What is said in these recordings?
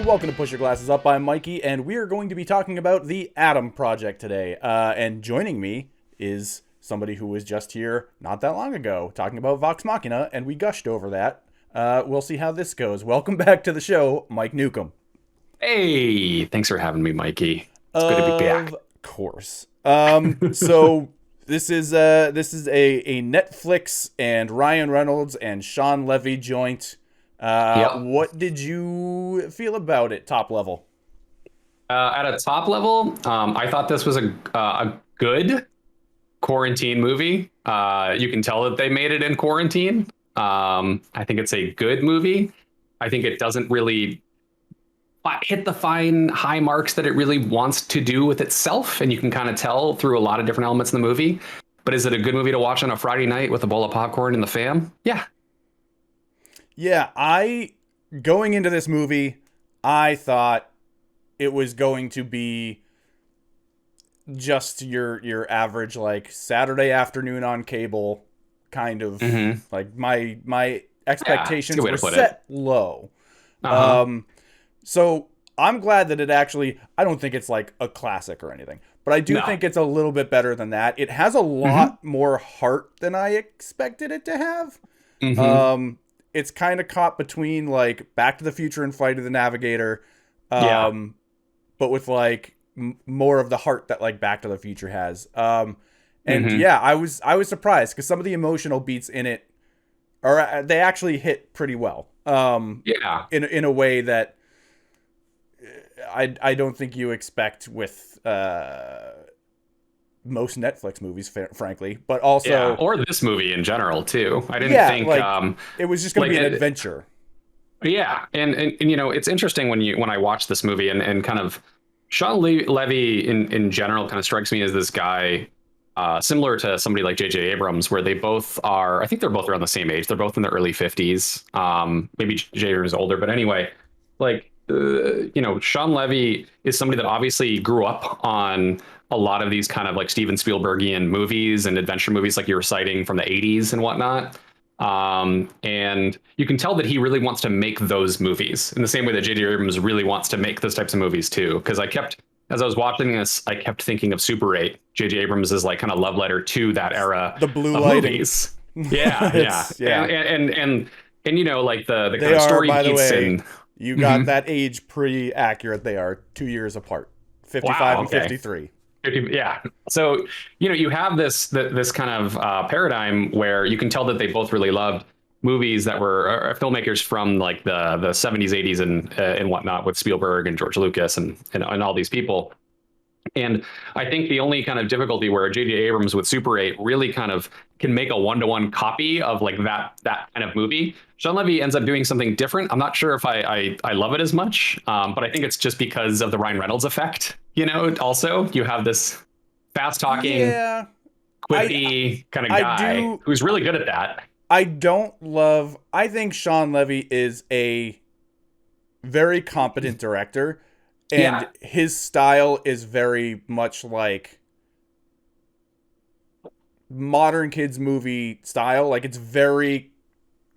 welcome to Push Your Glasses Up. I'm Mikey, and we are going to be talking about the Atom Project today. And joining me is somebody who was just here not that long ago, talking about Vox Machina, and we gushed over that. We'll see how this goes. Welcome back to the show, Mike Newcomb. Hey, thanks for having me, Mikey. It's good to be back. Of course. So this is a Netflix and Ryan Reynolds and Sean Levy joint. Yep. What did you feel about it, top level? At a top level, I thought this was a good quarantine movie. You can tell that they made it in quarantine. I think it's a good movie. I think it doesn't really hit the fine high marks that it really wants to do with itself, and you can kind of tell through a lot of different elements in the movie. But is it a good movie to watch on a Friday night with a bowl of popcorn and the fam? Yeah. Yeah, going into this movie, I thought it was going to be just your average like Saturday afternoon on cable kind of like my expectations were set low. So I'm glad that it actually, I don't think it's like a classic or anything, but I do think it's a little bit better than that. It has a lot more heart than I expected it to have. It's kind of caught between like Back to the Future and Flight of the Navigator, but with like more of the heart that like Back to the Future has. Yeah, I was surprised because some of the emotional beats in it they actually hit pretty well. In a way that I don't think you expect with most Netflix movies, frankly, but also or this movie in general too. I didn't think like, it was just going to be an adventure. Yeah, and you know, it's interesting when I watch this movie and kind of Sean Levy in general kind of strikes me as this guy similar to somebody like J.J. Abrams, where they both are. I think they're both around the same age. They're both in their early 50s. Maybe J.J. Abrams is older, but anyway, like you know, Sean Levy is somebody that obviously grew up on a lot of these kind of like Steven Spielbergian movies and adventure movies, like you were citing from the 80s and whatnot. And you can tell that he really wants to make those movies in the same way that J.J. Abrams really wants to make those types of movies too. Because as I was watching this, I kept thinking of Super 8. J.J. Abrams is like kind of love letter to that era. The blue lighting. Movies. Yeah, yeah. And you know, like the they kind of story by the beats way, and you got that age pretty accurate. They are 2 years apart, 55 and 53. Yeah. So, you know, you have this kind of paradigm where you can tell that they both really loved movies that were filmmakers from like the 70s, 80s and whatnot with Spielberg and George Lucas and all these people. And I think the only kind of difficulty where J.J. Abrams with Super 8 really kind of can make a one-to-one copy of like that kind of movie. Sean Levy ends up doing something different. I'm not sure if I love it as much, but I think it's just because of the Ryan Reynolds effect. You know, also you have this fast-talking, quippy kind of guy who's really good at that. I think Sean Levy is a very competent director. And his style is very much like modern kids movie style. Like it's very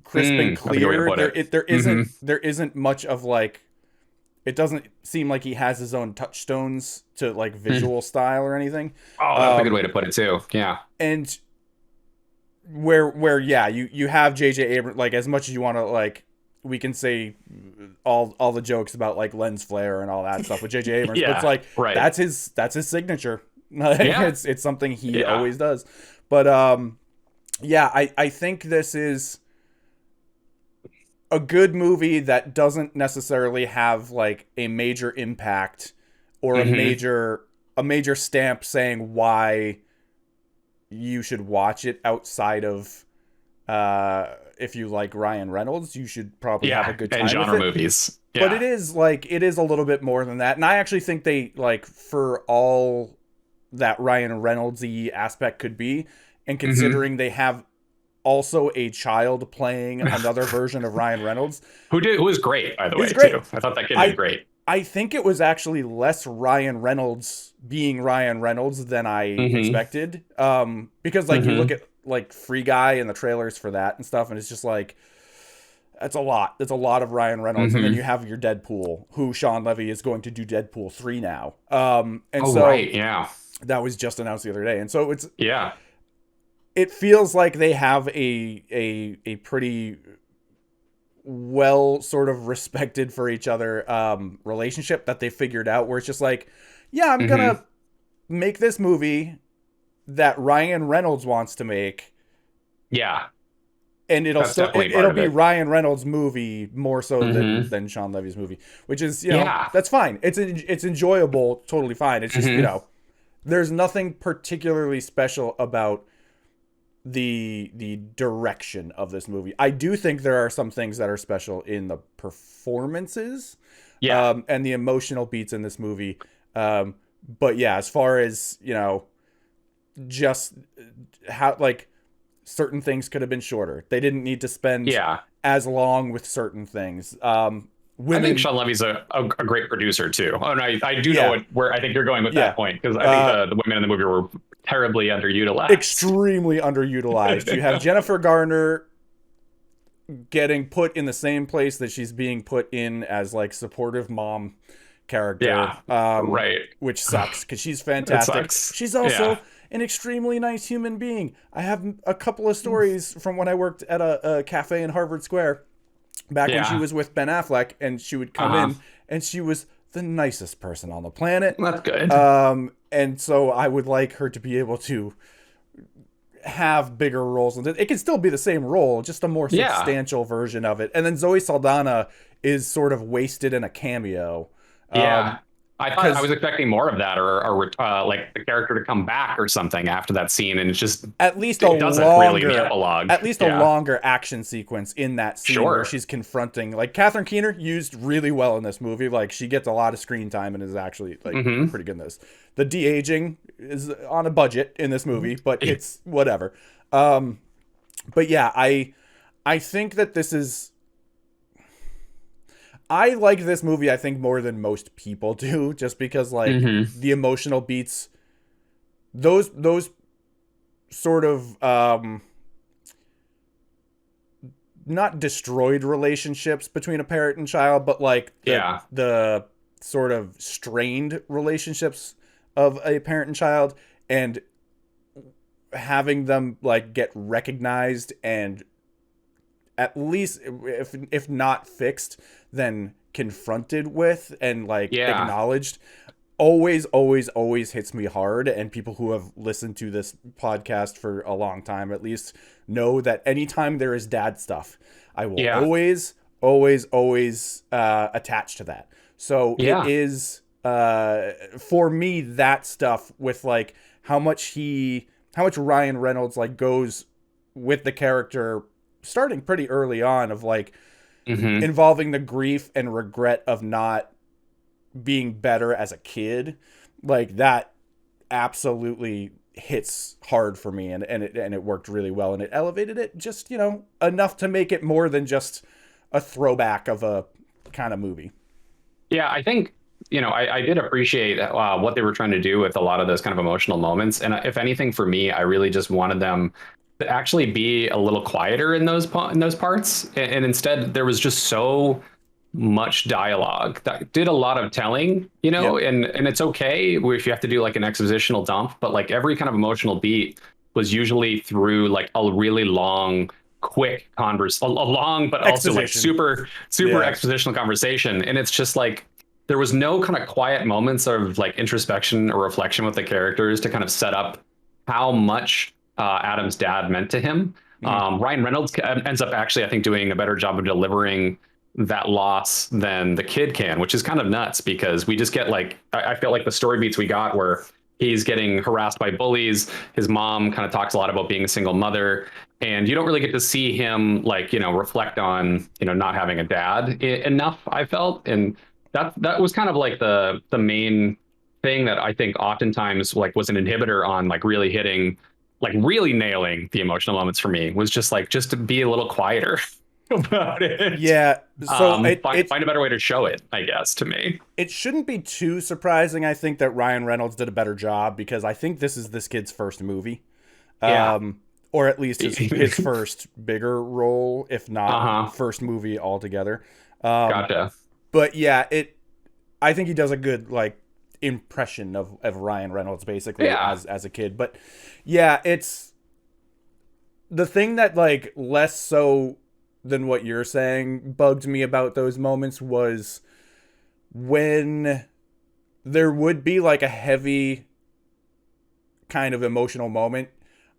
crisp and clear. There isn't much of like, it doesn't seem like he has his own touchstones to like visual style or anything. Oh, that's a good way to put it too. Yeah. And where you have J.J. Abrams, like as much as you want to like, we can say all the jokes about like lens flare and all that stuff with J.J. Abrams, but it's like that's his signature. It's something he always does. But I think this is a good movie that doesn't necessarily have like a major impact or a major stamp saying why you should watch it outside of if you like Ryan Reynolds, you should probably have a good time and genre with it. movies. Yeah. But it is a little bit more than that. And I actually think they like for all that Ryan Reynolds-y aspect could be, and considering they have also a child playing another version of Ryan Reynolds. Who was great, by the way, too. I thought that kid did great. I think it was actually less Ryan Reynolds being Ryan Reynolds than I expected. Because like you look at like Free Guy and the trailers for that and stuff, and it's just like That's a lot. That's a lot of Ryan Reynolds. And then Mm-hmm. you have your Deadpool, who Sean Levy is going to do Deadpool 3 now. And Oh, so right. Yeah. that was just announced the other day. And so Yeah. it feels like they have a pretty well sort of respected for each other relationship that they figured out, where it's just like, yeah, I'm Mm-hmm. gonna make this movie that Ryan Reynolds wants to make, Yeah. and That's definitely part it'll of be it. Ryan Reynolds' movie more so Mm-hmm. than Sean Levy's movie, which is, Yeah. that's fine. It's enjoyable, totally fine. It's just, Mm-hmm. there's nothing particularly special about the direction of this movie. I do think there are some things that are special in the performances, Yeah. and the emotional beats in this movie. But yeah, as far as, just how, like, certain things could have been shorter. They didn't need to spend Yeah. as long with certain things. I think Women, Sean Levy's a great producer too. Oh no, I do yeah, know where I think you're going with yeah, that point, because I think the women in the movie were terribly underutilized. extremely underutilized. You have Jennifer Garner getting put in the same place that she's being put in as, like, supportive mom character. Yeah. Right. Which sucks because she's It fantastic. sucks. She's also Yeah. an extremely nice human being. I have a couple of stories from when I worked at a cafe in Harvard Square back when she Yeah. was with Ben Affleck, and she would come Uh-huh. in, and she was the nicest person on the planet. That's good. And so I would like her to be able to have bigger roles, and it can still be the same role, just a more Yeah. substantial version of it. And then Zoe Saldana is sort of wasted in a cameo. Yeah. I thought 'cause- I was expecting more of that, or like the character to come back or something after that scene, and it's just At least it doesn't really the epilogue. At least Yeah. a longer action sequence in that scene Sure. where she's confronting, like, Catherine Keener used really well in this movie. Like, she gets a lot of screen time and is actually, like, Mhm. pretty good in this. The de-aging is on a budget in this movie, but it's whatever. But yeah, I think that this is. I like this movie, I think, more than most people do, just because, like, Mhm. the emotional beats, those sort of not destroyed relationships between a parent and child, but, like, Yeah. the sort of strained relationships of a parent and child, and having them, like, get recognized and at least, if not fixed, then confronted with and, like, Yeah. acknowledged, always hits me hard. And people who have listened to this podcast for a long time at least know that anytime there is dad stuff, I will Yeah. always attach to that. So Yeah. it is, for me, that stuff with, like, how much Ryan Reynolds, like, goes with the character starting pretty early on, of, like, Mhm. involving the grief and regret of not being better as a kid. Like, that absolutely hits hard for me, and it worked really well, and it elevated it just, enough to make it more than just a throwback of a kind of movie. Yeah, I think, I did appreciate what they were trying to do with a lot of those kind of emotional moments. And if anything, for me, I really just wanted them to actually be a little quieter in those parts. And instead, there was just so much dialogue that did a lot of telling, Yep. and it's okay if you have to do like an expositional dump, but like every kind of emotional beat was usually through like a really long, quick a long but also like Exposition. super Yeah. expositional conversation. And it's just like there was no kind of quiet moments of like introspection or reflection with the characters to kind of set up how much Adam's dad meant to him. Ryan Reynolds ends up actually, I think, doing a better job of delivering that loss than the kid can, which is kind of nuts, because we just get like, I feel like the story beats we got where he's getting harassed by bullies. His mom kind of talks a lot about being a single mother, and you don't really get to see him like, reflect on, not having a dad enough, I felt. And that was kind of like the main thing that I think oftentimes like was an inhibitor on like really hitting, like really nailing the emotional moments for me, was just to be a little quieter about it. Yeah. So find a better way to show it, I guess, to me. it shouldn't be too surprising, I think, that Ryan Reynolds did a better job, because I think this is this kid's first movie. Yeah. or at least his first bigger role, if not Uh-huh. first movie altogether. Gotcha. But yeah, I think he does a good like impression of Ryan Reynolds basically Yeah. as a kid. But yeah, it's the thing that like less so than what you're saying bugged me about those moments was when there would be like a heavy kind of emotional moment.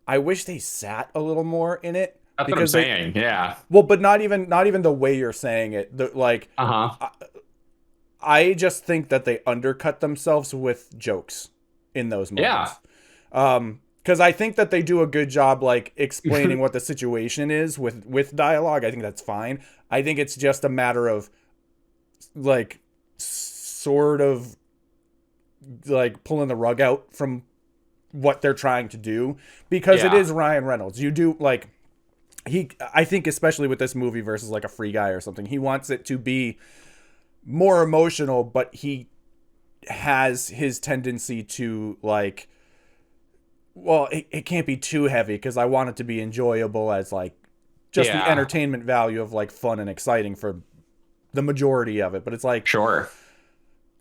I wish they sat a little more in it That's what I'm because they saying. Yeah. well, but not even the way you're saying it. Like Uh-huh. I just think that they undercut themselves with jokes in those Yeah. moments. Because I think that they do a good job like explaining what the situation is with dialogue. I think that's fine. I think it's just a matter of like sort of like pulling the rug out from what they're trying to do because it Yeah. is Ryan Reynolds. You do like I think especially with this movie versus like a Free Guy or something, he wants it to be more emotional, but he has his tendency to like, well, it can't be too heavy because I want it to be enjoyable as like just the Yeah. entertainment value of like fun and exciting for the majority of it. But it's like Sure.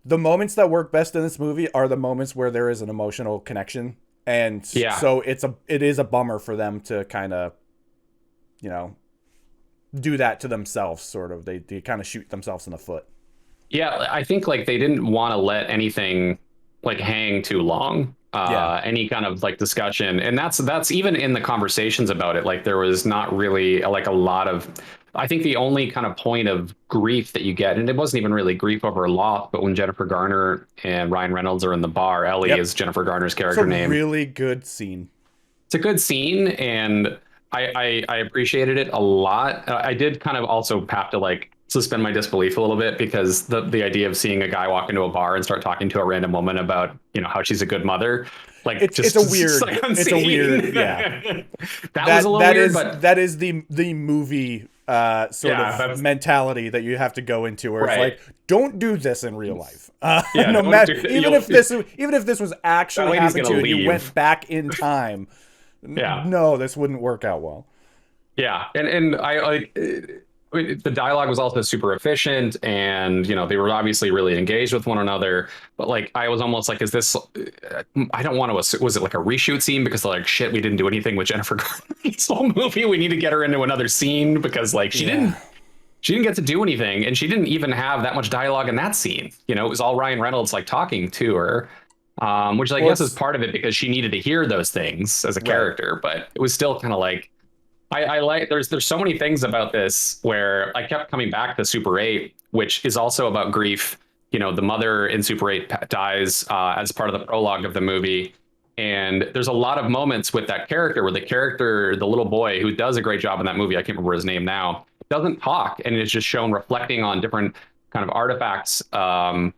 the moments that work best in this movie are the moments where there is an emotional connection. And Yeah. so it is a bummer for them to kind of, you know, do that to themselves, sort of. They kind of shoot themselves in the foot. Yeah, I think like they didn't want to let anything like hang too long. Yeah. Any kind of like discussion, and that's even in the conversations about it. Like there was not really like a lot of. I think the only kind of point of grief that you get, and it wasn't even really grief over a loss, but when Jennifer Garner and Ryan Reynolds are in the bar, Ellie Yep. is Jennifer Garner's It's a character name. really good scene. It's a good scene, and I appreciated it a lot. I did kind of also have to like suspend my disbelief a little bit because the idea of seeing a guy walk into a bar and start talking to a random woman about how she's a good mother, like It's a weird like it's a weird yeah. that was a little weird, but that is the movie sort of mentality that you have to go into where it's right. like, don't do this in real life. Yeah, no don't matter do- even if this was actually lady's happening to gonna you and you leave. went back in time. Yeah. No, this wouldn't work out well. Yeah, and I like the dialogue was also super efficient, and they were obviously really engaged with one another. But like, I was almost like, is this? I don't want to. Was it like a reshoot scene because like shit, we didn't do anything with Jennifer Garner this whole movie. We need to get her into another scene because like she didn't get to do anything, and she didn't even have that much dialogue in that scene. It was all Ryan Reynolds like talking to her. Which I guess is part of it because she needed to hear those things as a character, but it was still kind of like I like there's so many things about this where I kept coming back to Super 8, which is also about grief. The mother in Super 8 dies as part of the prologue of the movie. And there's a lot of moments with that character where the little boy who does a great job in that movie, I can't remember his name now, doesn't talk and is just shown reflecting on different kind of artifacts,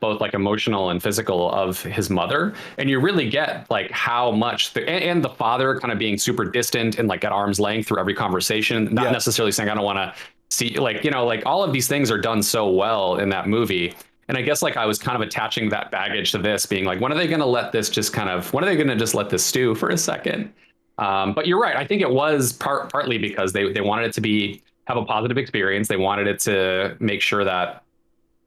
both like emotional and physical of his mother. And you really get like how much and the father kind of being super distant and like at arm's length through every conversation, not necessarily saying, I don't want to see like all of these things are done so well in that movie. And I guess like I was kind of attaching that baggage to this being like, when are they going to let this when are they going to just let this stew for a second? But you're right. I think it was partly because they wanted it to have a positive experience. They wanted it to make sure that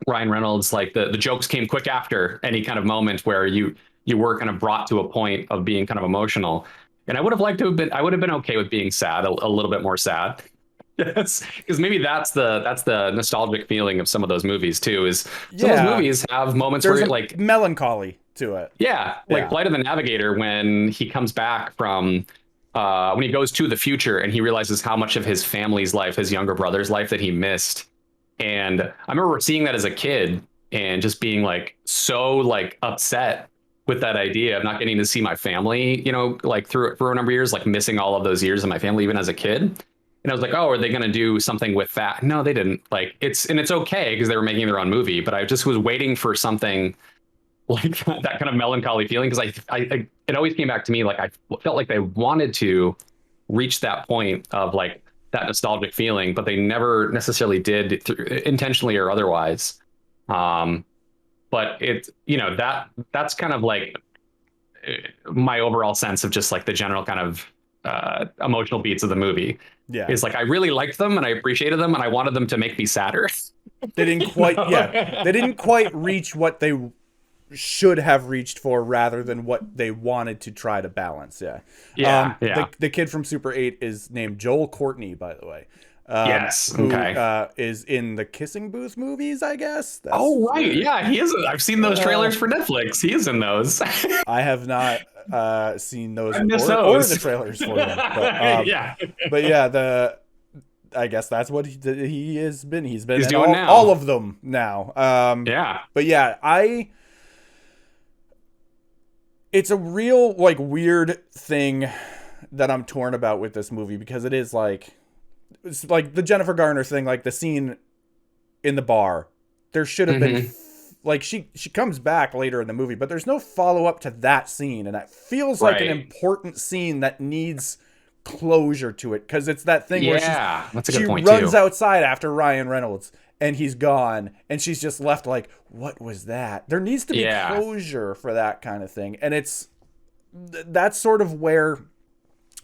Ryan Reynolds, like the jokes came quick after any kind of moment where you were kind of brought to a point of being kind of emotional. And I would have been okay with being sad, a little bit more sad. Yes, because maybe that's the nostalgic feeling of some of those movies too. Is some of those movies have moments where like melancholy to it. Yeah, like Flight of the Navigator when he comes back from when he goes to the future and he realizes how much of his family's life, his younger brother's life that he missed. And I remember seeing that as a kid and just being like so like upset with that idea of not getting to see my family, like through a number of years, like missing all of those years of my family, even as a kid. And I was like, oh, are they going to do something with that? No, they didn't. Like it's okay because they were making their own movie, but I just was waiting for something like that kind of melancholy feeling because I it always came back to me like I felt like they wanted to reach that point of like that nostalgic feeling, but they never necessarily did intentionally or otherwise. But it's that's kind of like my overall sense of just like the general kind of emotional beats of the movie. Yeah. It's like I really liked them and I appreciated them and I wanted them to make me sadder. They didn't quite, they didn't quite reach what they should have reached for, rather than what they wanted to try to balance. The kid from Super 8 is named Joel Courtney, by the way. Who is in the Kissing Booth movies, I guess. Yeah, he is. I've seen those trailers for Netflix. He is in those. I have not seen those, or the trailers for them. But I guess that's what he has been. He's been in all of them now. But it's a real like weird thing that I'm torn about with this movie, because it's like the Jennifer Garner thing, like the scene in the bar. There should have been like she comes back later in the movie, but there's no follow up to that scene, and that feels like an important scene that needs closure to it, because it's that thing where she runs outside after Ryan Reynolds and he's gone, and she's just left like, what was that? There needs to be closure for that kind of thing, and that's sort of where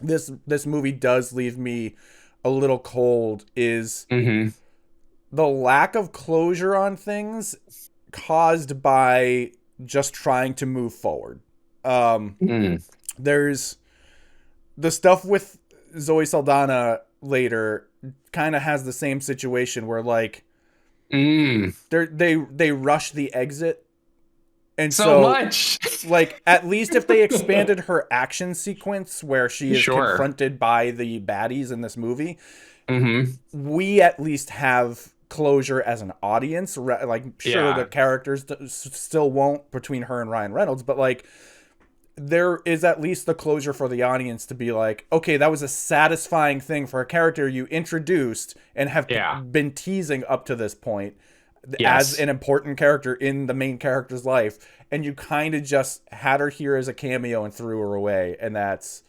this movie does leave me a little cold, is the lack of closure on things caused by just trying to move forward. There's the stuff with Zoe Saldana later kind of has the same situation where like they rush the exit, and so much like, at least if they expanded her action sequence where she is confronted by the baddies in this movie, we at least have closure as an audience. Like, sure, the characters still won't, between her and Ryan Reynolds, but like, there is at least the closure for the audience to be like, okay, that was a satisfying thing for a character you introduced and have been teasing up to this point as an important character in the main character's life, and you kind of just had her here as a cameo and threw her away, and that's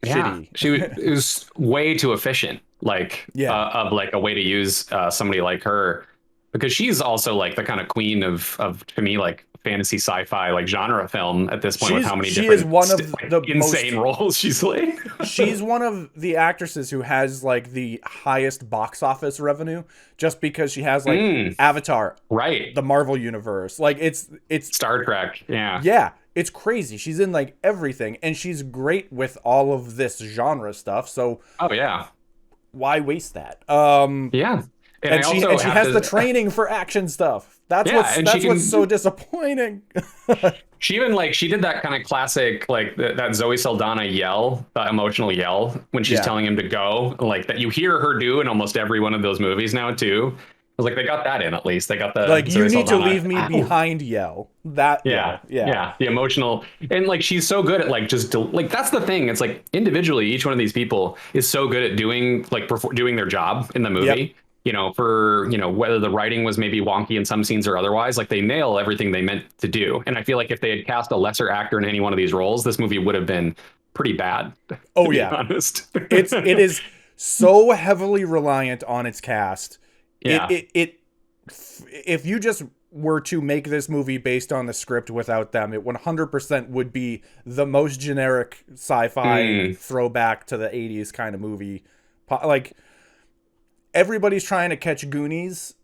shitty. It was way too efficient, like of like a way to use somebody like her, because she's also like the kind of queen of to me, like fantasy sci-fi like genre film at this point, with how many different the insane roles she's played. She's one of the actresses who has like the highest box office revenue, just because she has like Avatar, the Marvel universe, like it's Star Trek, it's crazy. She's in like everything, and she's great with all of this genre stuff, so why waste that? And she has the training for action stuff. That's what's so disappointing. She did that kind of classic, like that Zoe Saldana yell, emotional yell when she's telling him to go, like that you hear her do in almost every one of those movies now too. I was like, they got that in, at least. They got the like, Zoe you need Saldana, to leave me behind yell. That the emotional, and like she's so good at like just like, that's the thing. It's like individually each one of these people is so good at doing like doing their job in the movie. You know, for, you know, whether the writing was maybe wonky in some scenes or otherwise, like they nail everything they meant to do. And I feel like if they had cast a lesser actor in any one of these roles, this movie would have been pretty bad. Oh yeah, honest. it is so heavily reliant on its cast. It if you just were to make this movie based on the script without them, it 100% would be the most generic sci-fi throwback to the 80s kind of movie. Like, everybody's trying to catch Goonies,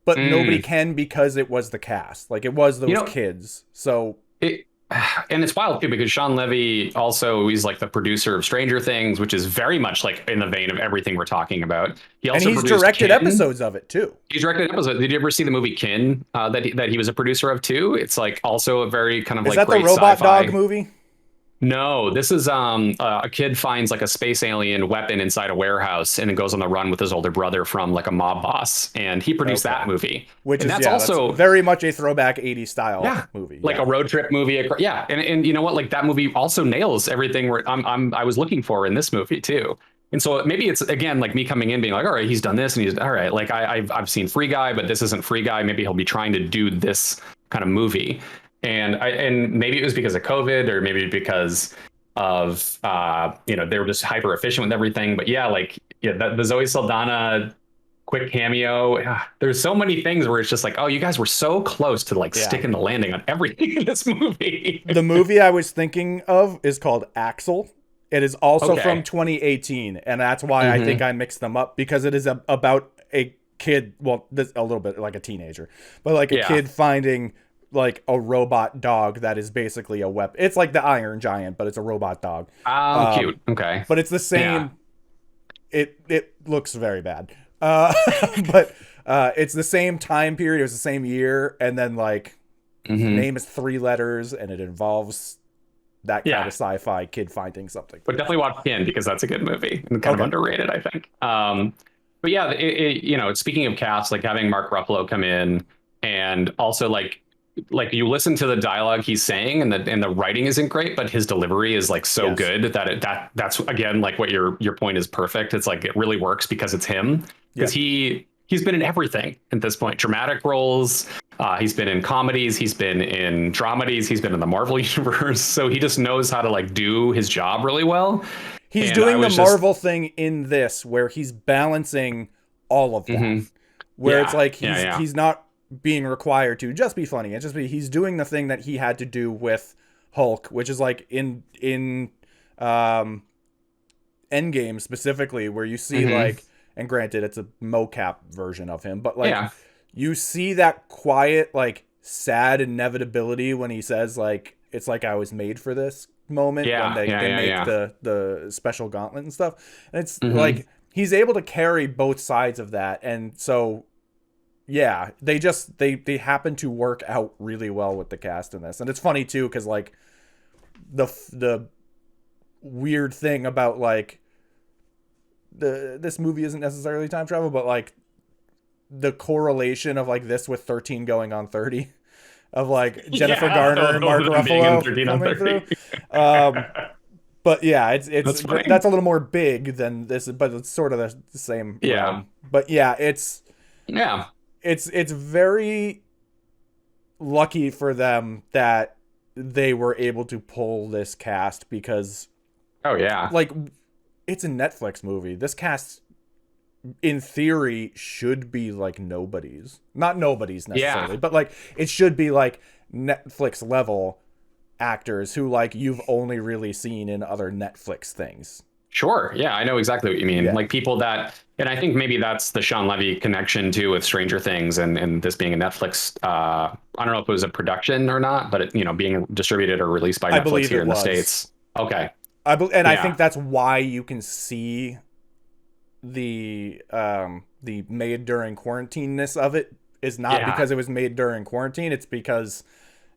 but nobody can, because it was the cast. Like, it was those kids. So and it's wild too, because Sean Levy also, he's like the producer of Stranger Things, which is very much like in the vein of everything we're talking about. And he's directed episodes of it too. He's directed episodes. Did you ever see the movie Kin that he was a producer of too? It's like also a very kind of is like that the robot sci-fi dog movie? No, this is a kid finds like a space alien weapon inside a warehouse and then goes on the run with his older brother from like a mob boss, and he produced that movie. That's also very much a throwback 80s style movie. Like a road trip movie. And you know what? Like that movie also nails everything where I was looking for in this movie too. And so maybe it's, again, like me coming in being like, all right, he's done this, and he's all right. Like I've seen Free Guy, but this isn't Free Guy. Maybe he'll be trying to do this kind of movie. And maybe it was because of COVID, or maybe because of they were just hyper efficient with everything. But the Zoe Saldana quick cameo. There's so many things where it's just like, oh, you guys were so close to like sticking the landing on everything in this movie. The movie I was thinking of is called Axel, It is also Okay. from 2018, and that's why I think I mixed them up, because it is about a kid, well, this a little bit like a teenager, but like a Yeah. kid finding like a robot dog that is basically a weapon. It's like the Iron Giant, but it's a robot dog. Oh, cute. Okay. But it's the Yeah. same. It looks very bad, but it's the same time period. It was the same year, and then like the name is 3 letters, and it involves that kind of sci-fi kid finding something. But definitely watch Kin, because that's a good movie and kind of underrated, I think. But yeah, you know, speaking of cast, like having Mark Ruffalo come in, and also like you listen to the dialogue he's saying, and the writing isn't great, but his delivery is like so good that that's again like what your point is perfect. It's like it really works because it's him, because he's been in everything at this point, dramatic roles. He's been in comedies, he's been in dramedies, he's been in the Marvel universe, so he just knows how to like do his job really well. He's doing the Marvel thing in this, where he's balancing all of that, where it's like he's not being required to just be funny. It's just he's doing the thing that he had to do with Hulk, which is like in Endgame specifically, where you see like, and granted it's a mocap version of him, but like you see that quiet, like sad inevitability when he says like, it's like I was made for this moment, when they make the special gauntlet and stuff. And it's like he's able to carry both sides of that, and so they happen to work out really well with the cast in this. And it's funny too, because like the weird thing about like this movie isn't necessarily time travel, but like the correlation of like this with 13 going on 30, of like Jennifer Garner and Mark Ruffalo coming through. But yeah, it's that's a little more big than this, but it's sort of the same realm. But yeah, it's very lucky for them that they were able to pull this cast, because like it's a Netflix movie. This cast in theory should be like nobody's, not nobody's necessarily, but like it should be like Netflix level actors who like you've only really seen in other Netflix things. Sure. Yeah, I know exactly what you mean. Like people that, and I think maybe that's the Sean Levy connection too with Stranger Things, and this being a Netflix. I don't know if it was a production or not, but it, you know, being distributed or released by Netflix here in the States. Okay. I think that's why you can see the made during quarantine-ness of it is not because it was made during quarantine. It's because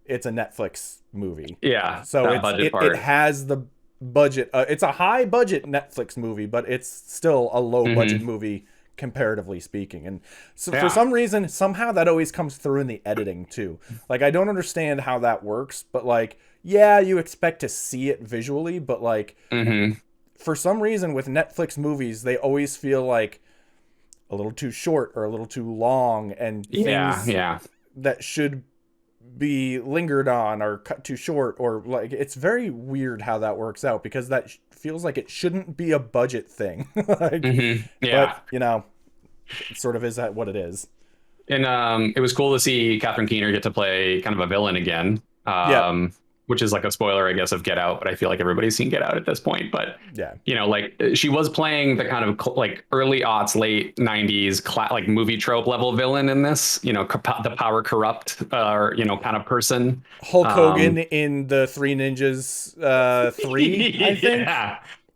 it's a Netflix movie. Yeah. So it has the budget. It's a high budget Netflix movie, but it's still a low budget movie comparatively speaking. And so for some reason, somehow that always comes through in the editing too. Like I don't understand how that works, but like, yeah, you expect to see it visually, but like for some reason with Netflix movies, they always feel like a little too short or a little too long, and things that should be lingered on or cut too short, or like it's very weird how that works out, because that feels like it shouldn't be a budget thing. But you know, it sort of is that what it is. And it was cool to see Catherine Keener get to play kind of a villain again. Which is like a spoiler, I guess, of Get Out, but I feel like everybody's seen Get Out at this point. But you know, like she was playing the kind of like early aughts, late 90s like movie trope level villain in this, you know, the power corrupt you know, kind of person. Hulk Hogan in the Three Ninjas 3, I think.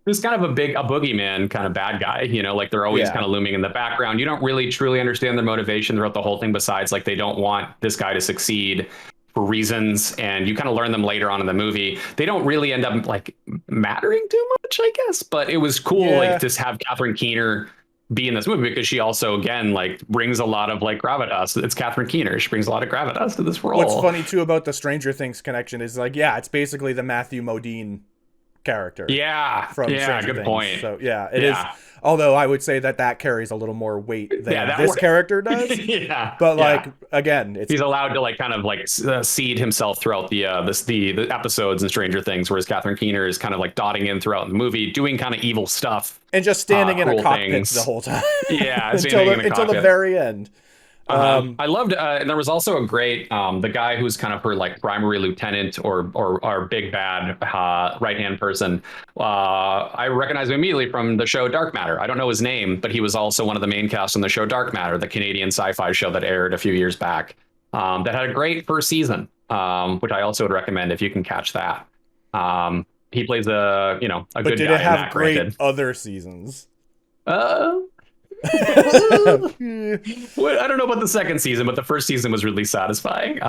Who's kind of a boogeyman kind of bad guy, you know, like they're always kind of looming in the background. You don't really truly understand their motivation throughout the whole thing, besides like they don't want this guy to succeed for reasons, and you kind of learn them later on in the movie. They don't really end up like mattering too much, I guess, but it was cool like to have Catherine Keener be in this movie, because she also again like brings a lot of like gravitas. It's Catherine Keener, she brings a lot of gravitas to this role. What's funny too about the Stranger Things connection is like it's basically the Matthew Modine character from Stranger Things. Point. So it is, although I would say that carries a little more weight than this character does. But like again, he's allowed to like kind of like seed himself throughout the episodes in Stranger Things, whereas Catherine Keener is kind of like dotting in throughout the movie, doing kind of evil stuff and just standing in a cockpit the whole time. Yeah, until the very end. I loved, and there was also a great, the guy who's kind of her like primary lieutenant or big bad right hand person. I recognize him immediately from the show Dark Matter. I don't know his name, but he was also one of the main cast on the show Dark Matter, the Canadian sci-fi show that aired a few years back. That had a great first season, which I also would recommend if you can catch that. He plays a good guy. But did it have great other seasons? Well, I don't know about the second season, but the first season was really satisfying.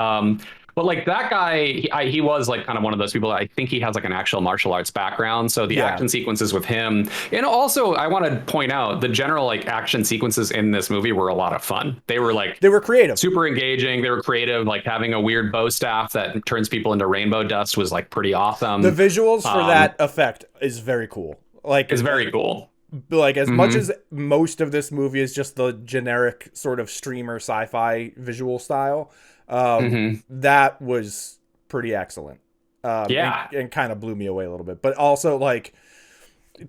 But like that guy, he was like kind of one of those people. I think he has like an actual martial arts background. So the action sequences with him, and also I want to point out the general like action sequences in this movie were a lot of fun. They were creative, super engaging. They were creative. Like having a weird bow staff that turns people into rainbow dust was like pretty awesome. The visuals for that effect is very cool. Like it's very cool. Like as much as most of this movie is just the generic sort of streamer sci-fi visual style, that was pretty excellent. And kind of blew me away a little bit. But also like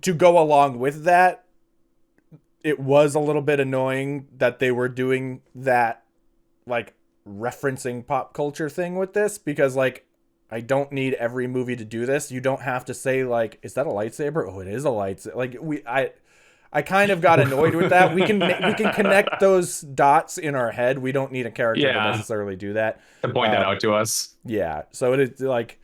to go along with that, it was a little bit annoying that they were doing that like referencing pop culture thing with this, because like I don't need every movie to do this. You don't have to say like, is that a lightsaber? Oh, it is a lightsaber. Like I kind of got annoyed with that. We can connect those dots in our head. We don't need a character to necessarily do that. To point that out to us. Yeah. So it is like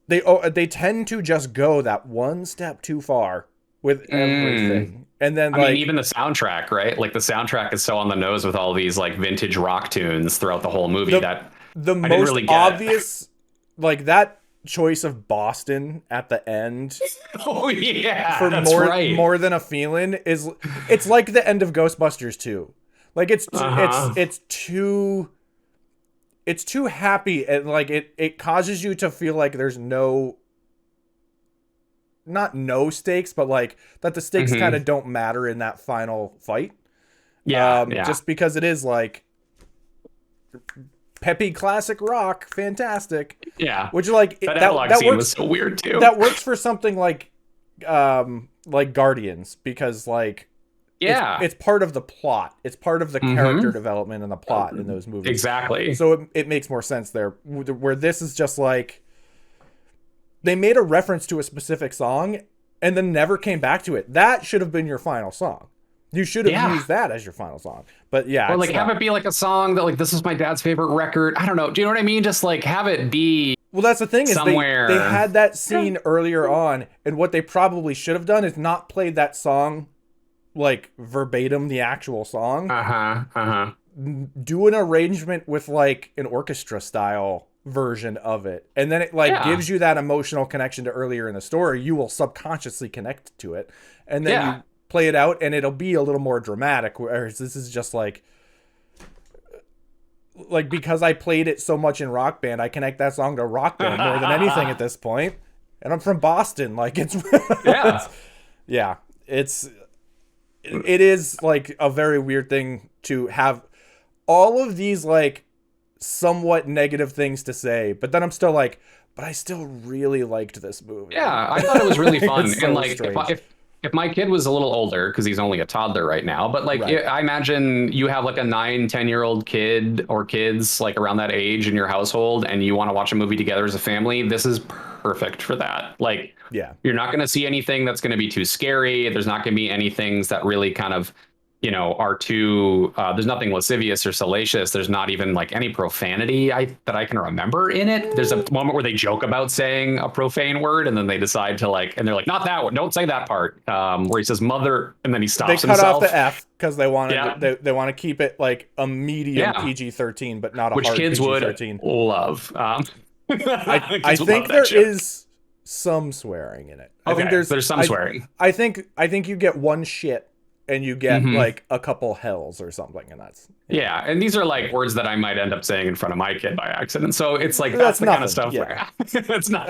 they tend to just go that one step too far with everything. And then I mean, even the soundtrack, right? Like the soundtrack is so on the nose with all these like vintage rock tunes throughout the whole movie the most really obvious like that choice of Boston at the end. Oh yeah, for more than a feeling it's like the end of Ghostbusters 2. Like it's too happy, and like it causes you to feel like there's not stakes, but like that the stakes kind of don't matter in that final fight. Just because it is like peppy classic rock, fantastic. Yeah, which like that scene was so weird too. That works for something like Guardians, because like it's part of the plot. It's part of the character development and the plot in those movies. Exactly. So it makes more sense there. Where this is just like they made a reference to a specific song and then never came back to it. That should have been your final song. You should have used that as your final song. But or like have it be like a song that like, this is my dad's favorite record. I don't know. Do you know what I mean? Just like have it be. Well, that's the thing is they had that scene earlier on, and what they probably should have done is not played that song like verbatim, the actual song. Do an arrangement with like an orchestra style version of it, and then it like gives you that emotional connection to earlier in the story. You will subconsciously connect to it, and then you play it out and it'll be a little more dramatic, whereas this is just like because I played it so much in Rock Band, I connect that song to Rock Band more than anything at this point, and I'm from Boston. Like it is like a very weird thing to have all of these like somewhat negative things to say, but then I'm still like, but I still really liked this movie. I thought it was really fun. So and like if my kid was a little older, because he's only a toddler right now, but like I imagine you have like a 9-10-year-old kid or kids like around that age in your household, and you want to watch a movie together as a family, this is perfect for that. Like you're not going to see anything that's going to be too scary. There's not going to be any things that really kind of are too there's nothing lascivious or salacious. There's not even like any profanity that I can remember in it. There's a moment where they joke about saying a profane word, and then they decide to like, and they're like, not that one, don't say that part, where he says mother, and then he stops himself. They cut off the F because they want they want to keep it like a medium PG-13, but not a hard PG-13. Which kids would love. I think there is some swearing in it. I think there's some swearing. I think you get one shit and you get like a couple hells or something, and that's and these are like words that I might end up saying in front of my kid by accident. So it's like that's the kind of stuff where it's not.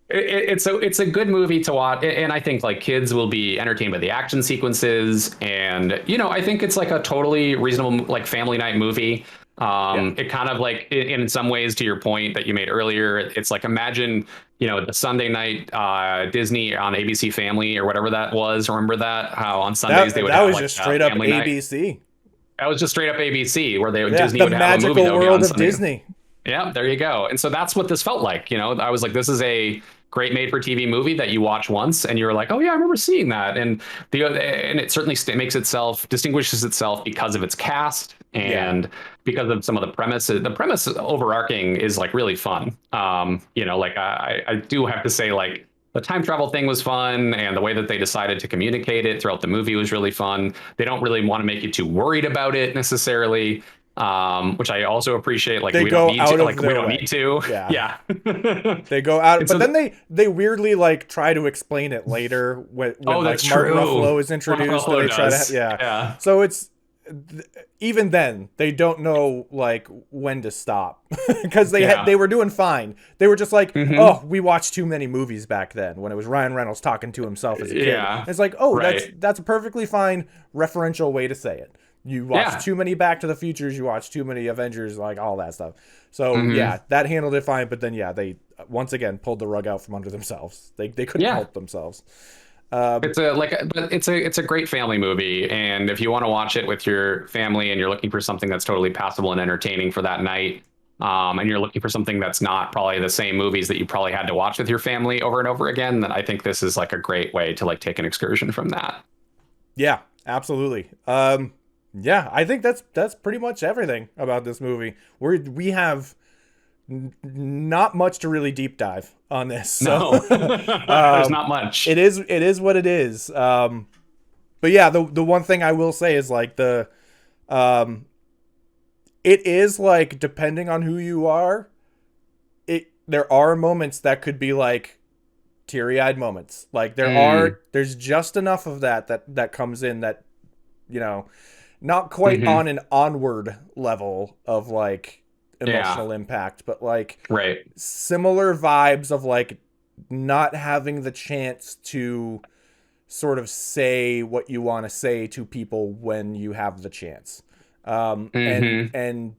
It's a good movie to watch, and I think like kids will be entertained by the action sequences, and I think it's like a totally reasonable like family night movie. It kind of like in some ways, to your point that you made earlier, it's like imagine the Sunday night Disney on ABC Family or whatever that was. Remember that, how on Sundays they would have was like, just straight up ABC night. That was just straight up ABC, where Disney the would have a movie magical that would be world on of Sunday. Disney. Yeah, there you go. And so that's what this felt like. I was like, this is a great made-for-TV movie that you watch once, and you're like, oh yeah, I remember seeing that. And it certainly distinguishes itself because of its cast and because of some of the premises. The premise overarching is like really fun. Like I do have to say, like, the time travel thing was fun, and the way that they decided to communicate it throughout the movie was really fun. They don't really want to make you too worried about it necessarily. Which I also appreciate. Like, we don't need to. Yeah. They go out, but then they weirdly like try to explain it later when like Mark Ruffalo is introduced. And they try to, So it's even then they don't know like when to stop because they were doing fine. They were just like, oh, we watched too many movies back then when it was Ryan Reynolds talking to himself as a kid. And it's like, oh, that's a perfectly fine referential way to say it. You watch too many Back to the Futures, you watch too many Avengers, like all that stuff. So that handled it fine. But then they once again pulled the rug out from under themselves. They couldn't help themselves. It's a great family movie, and if you want to watch it with your family and you're looking for something that's totally passable and entertaining for that night, and you're looking for something that's not probably the same movies that you probably had to watch with your family over and over again, then I think this is like a great way to like take an excursion from that. Yeah, absolutely. I think that's pretty much everything about this movie. We have not much to really deep dive on this. So. No, there's not much. It is what it is. But yeah, the one thing I will say is like it is like, depending on who you are, there are moments that could be like teary-eyed moments. Like there's just enough of that comes in that, not quite on an onward level of like emotional impact, but like similar vibes of like not having the chance to sort of say what you want to say to people when you have the chance. And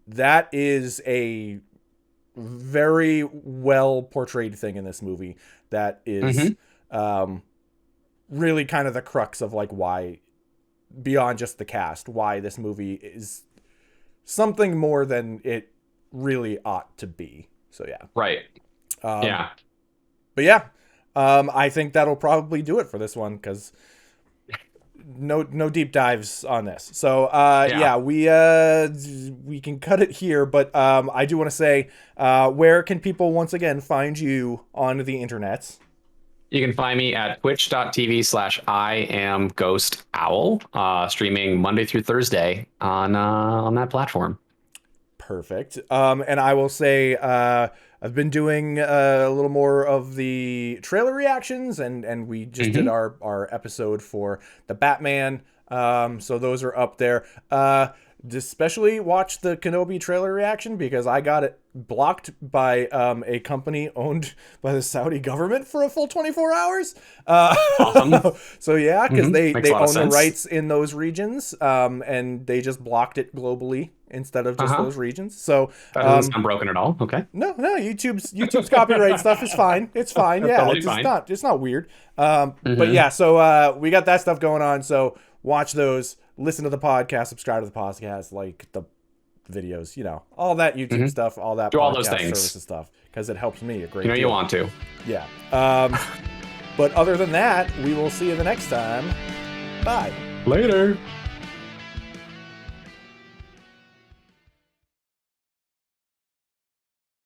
that is a very well portrayed thing in this movie that is really kind of the crux of like why, beyond just the cast, why this movie is something more than it really ought to be. So yeah. Right. But yeah, I think that'll probably do it for this one, because no deep dives on this. So we can cut it here, but I do want to say, where can people once again find you on the internet? You can find me at twitch.tv/IamGhostOwl, streaming Monday through Thursday on that platform. Perfect. And I will say, I've been doing a little more of the trailer reactions, and we just did our episode for the Batman. So those are up there. Especially watch the Kenobi trailer reaction, because I got it blocked by a company owned by the Saudi government for a full 24 hours. Awesome. So yeah, because they own the sense. rights in those regions, and they just blocked it globally instead of just those regions. So that doesn't sound broken at all. Okay. No, YouTube's copyright stuff is fine. It's fine. Yeah, totally it's not weird. But yeah, so we got that stuff going on. So watch those. Listen to the podcast, subscribe to the podcast, like the videos, all that YouTube stuff, all that do podcast all those things. Services stuff, because it helps me a great deal. You want to. Yeah. But other than that, we will see you the next time. Bye. Later.